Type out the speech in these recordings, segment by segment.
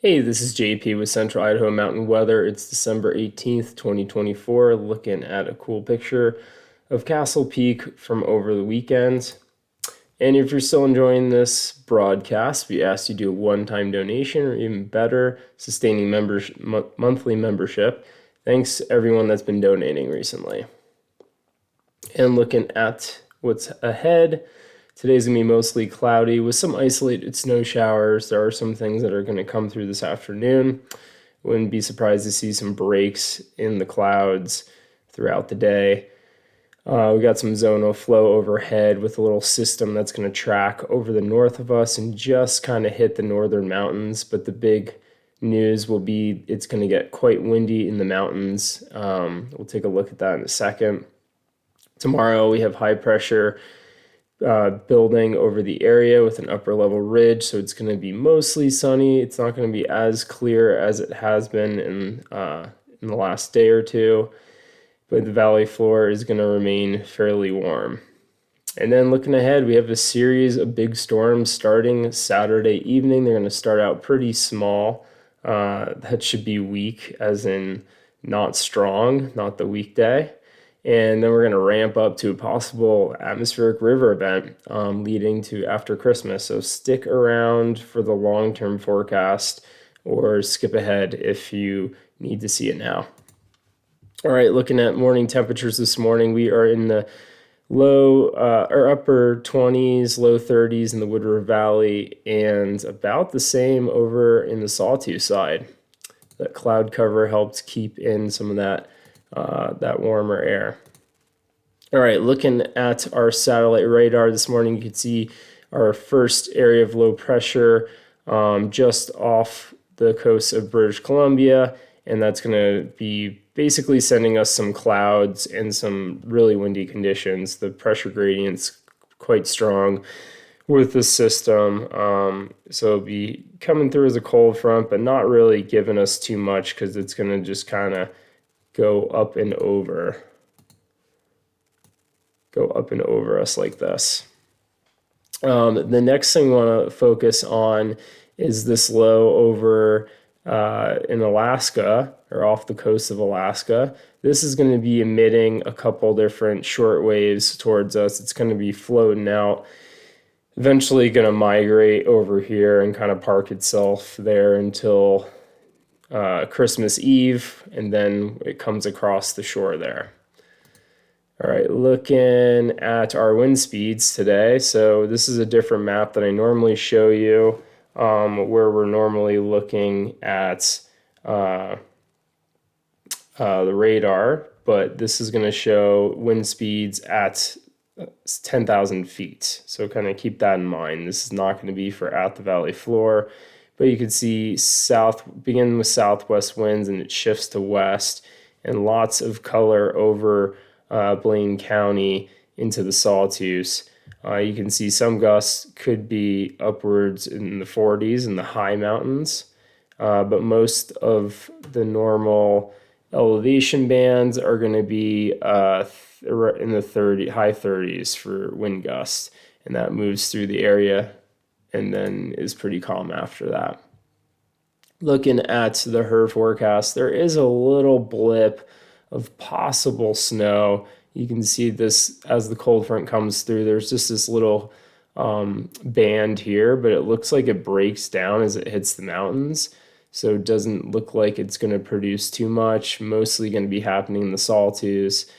Hey, this is JP with Central Idaho Mountain Weather. It's December 18th, 2024, looking at a cool picture of Castle Peak from over the weekend. And if you're still enjoying this broadcast, we ask you to do a one-time donation or even better, sustaining monthly membership. Thanks to everyone that's been donating recently. And looking at what's ahead, today's going to be mostly cloudy with some isolated snow showers. There are some things that are going to come through this afternoon. Wouldn't be surprised to see some breaks in the clouds throughout the day. We got some zonal flow overhead with a little system that's going to track over the north of us and just kind of hit the northern mountains. But the big news will be it's going to get quite windy in the mountains. We'll take a look at that in a second. Tomorrow we have high pressure building over the area with an upper level ridge, so it's going to be mostly sunny. It's not going to be as clear as it has been in the last day or two, but the valley floor is going to remain fairly warm. And then looking ahead, we have a series of big storms starting Saturday evening. They're going to start out pretty small. That should be weak, as in not strong, not the weekday. And then we're going to ramp up to a possible atmospheric river event leading to after Christmas. So stick around for the long-term forecast or skip ahead if you need to see it now. All right, looking at morning temperatures this morning, we are in the low or upper 20s, low 30s in the Wood River Valley, and about the same over in the Sawtooth side. That cloud cover helps keep in some of that warmer air. All right, looking at our satellite radar this morning, you can see our first area of low pressure just off the coast of British Columbia, and that's going to be basically sending us some clouds and some really windy conditions. The pressure gradient's quite strong with the system, so it'll be coming through as a cold front, but not really giving us too much because it's going to just kind of go up and over us like this. The next thing we want to focus on is this low over in Alaska, or off the coast of Alaska. This is going to be emitting a couple different short waves towards us. It's going to be floating out, eventually going to migrate over here and kind of park itself there until Christmas Eve, and then it comes across the shore there. All right, looking at our wind speeds today. So this is a different map than I normally show you, where we're normally looking at the radar, but this is going to show wind speeds at 10,000 feet. So kind of keep that in mind. This is not going to be for at the valley floor, but you can see begin with southwest winds and it shifts to west, and lots of color over Blaine County into the Sawtooths. You can see some gusts could be upwards in the 40s in the high mountains, but most of the normal elevation bands are going to be in the high 30s for wind gusts, and that moves through the area and then is pretty calm after that. Looking at the HER forecast, there is a little blip of possible snow. You can see this as the cold front comes through. There's just this little band here, but it looks like it breaks down as it hits the mountains. So it doesn't look like it's going to produce too much. Mostly going to be happening in the Sawtooths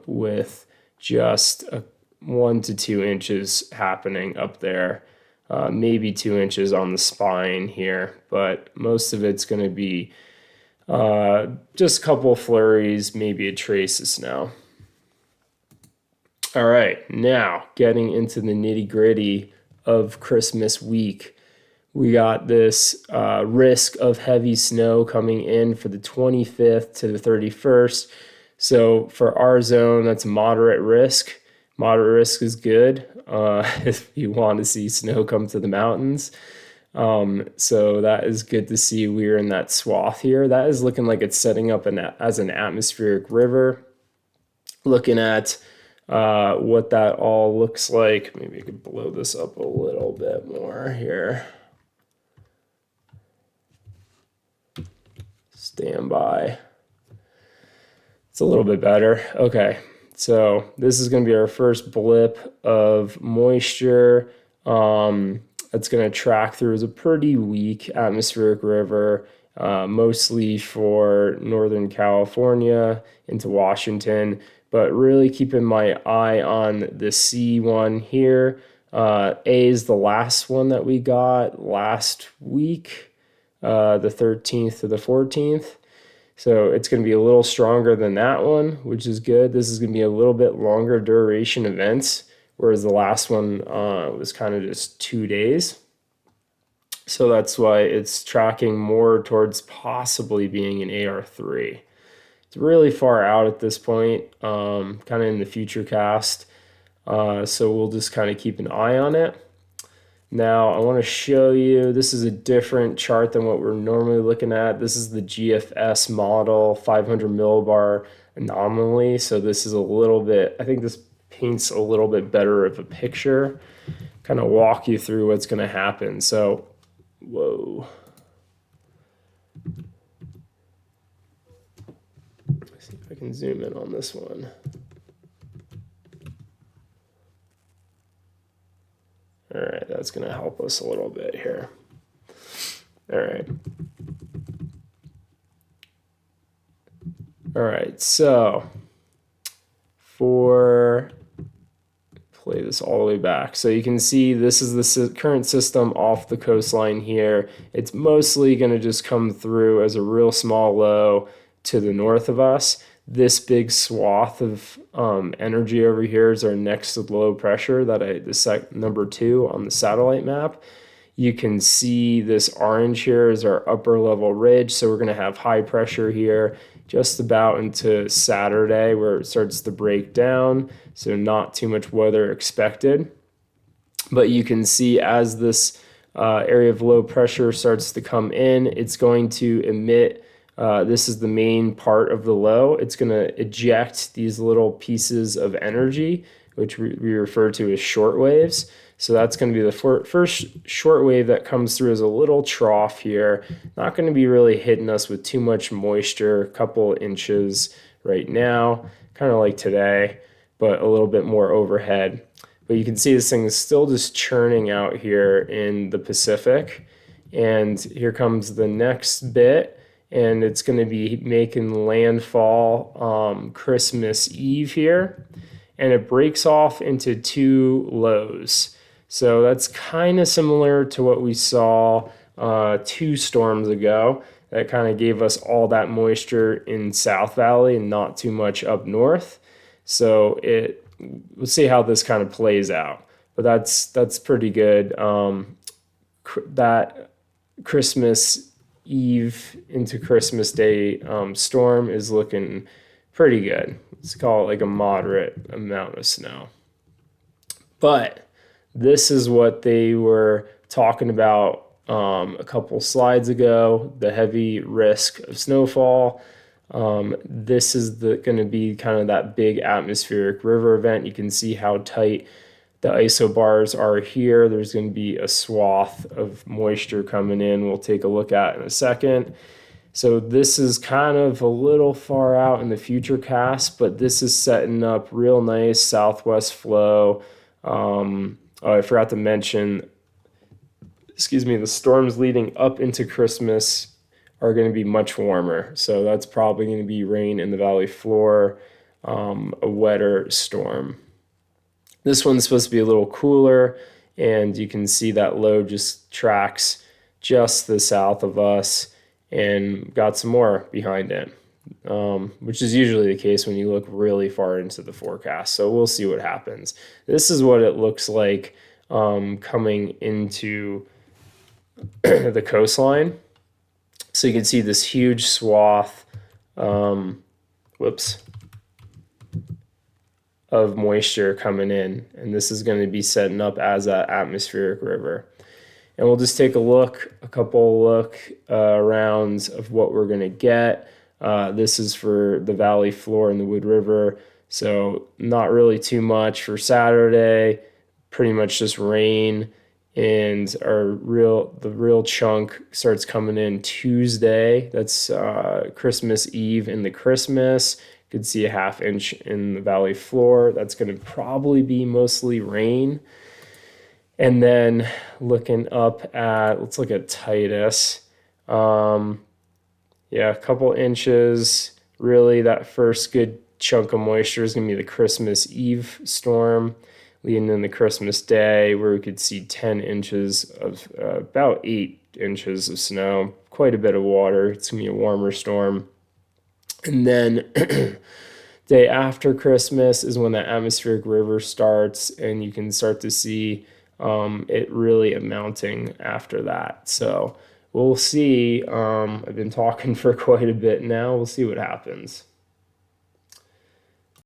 with just 1 to 2 inches happening up there. Maybe 2 inches on the spine here, but most of it's going to be just a couple of flurries, maybe a trace of snow. All right, now getting into the nitty gritty of Christmas week. We got this risk of heavy snow coming in for the 25th to the 31st. So for our zone, that's moderate risk. Moderate risk is good if you want to see snow come to the mountains. So that is good to see. We're in that swath here. That is looking like it's setting up as an atmospheric river. Looking at what that all looks like. Maybe I could blow this up a little bit more here. Stand by. It's a little bit better. Okay, so this is going to be our first blip of moisture. That's going to track through as a pretty weak atmospheric river, mostly for Northern California into Washington, but really keeping my eye on the C one here. A is the last one that we got last week, the 13th to the 14th. So it's going to be a little stronger than that one, which is good. This is going to be a little bit longer duration events, whereas the last one was kind of just 2 days. So that's why it's tracking more towards possibly being an AR3. It's really far out at this point, kind of in the future cast. So we'll just kind of keep an eye on it. Now I want to show you, this is a different chart than what we're normally looking at. This is the GFS model 500 millibar anomaly. So this is a little bit, I think this paints a little bit better of a picture, kind of walk you through what's going to happen. So, whoa. Let's see if I can zoom in on this one. All right, that's going to help us a little bit here. All right. All right, so play this all the way back. So you can see this is the current system off the coastline here. It's mostly going to just come through as a real small low to the north of us. This big swath of energy over here is our next low pressure that number 2 on the satellite map. You can see this orange here is our upper level ridge. So we're going to have high pressure here just about into Saturday where it starts to break down. So not too much weather expected. But you can see as this area of low pressure starts to come in, it's going to emit. This is the main part of the low. It's going to eject these little pieces of energy, which we refer to as short waves. So that's going to be the first short wave that comes through as a little trough here. Not going to be really hitting us with too much moisture, a couple inches right now, kind of like today, but a little bit more overhead. But you can see this thing is still just churning out here in the Pacific. And here comes the next bit. And it's going to be making landfall Christmas Eve here. And it breaks off into 2 lows. So that's kind of similar to what we saw 2 storms ago. That kind of gave us all that moisture in South Valley and not too much up north. So we'll see how this kind of plays out. But that's pretty good. That Christmas Eve into Christmas Day storm is looking pretty good. Let's call it like a moderate amount of snow. But this is what they were talking about a couple slides ago, the heavy risk of snowfall. This is going to be kind of that big atmospheric river event. You can see how tight the isobars are here. There's going to be a swath of moisture coming in we'll take a look at in a second. So this is kind of a little far out in the future cast, but this is setting up real nice southwest flow. Oh, I forgot to mention, the storms leading up into Christmas are going to be much warmer. So that's probably going to be rain in the valley floor, a wetter storm. This one's supposed to be a little cooler, and you can see that low just tracks just the south of us and got some more behind it, which is usually the case when you look really far into the forecast. So we'll see what happens. This is what it looks like coming into the coastline. So you can see this huge swath, of moisture coming in, and this is going to be setting up as an atmospheric river. And we'll just take a couple rounds of what we're going to get. This is for the valley floor and the Wood River, so not really too much for Saturday, pretty much just rain And the real chunk starts coming in Tuesday. That's Christmas Eve into Christmas. You could see a half inch in the valley floor. That's going to probably be mostly rain. And then let's look at Titus. Yeah, a couple inches. Really, that first good chunk of moisture is going to be the Christmas Eve storm, leading into Christmas Day, where we could see 10 inches of about 8 inches of snow, quite a bit of water. It's going to be a warmer storm. And then day after Christmas is when the atmospheric river starts, and you can start to see it really amounting after that. So we'll see. I've been talking for quite a bit now. We'll see what happens.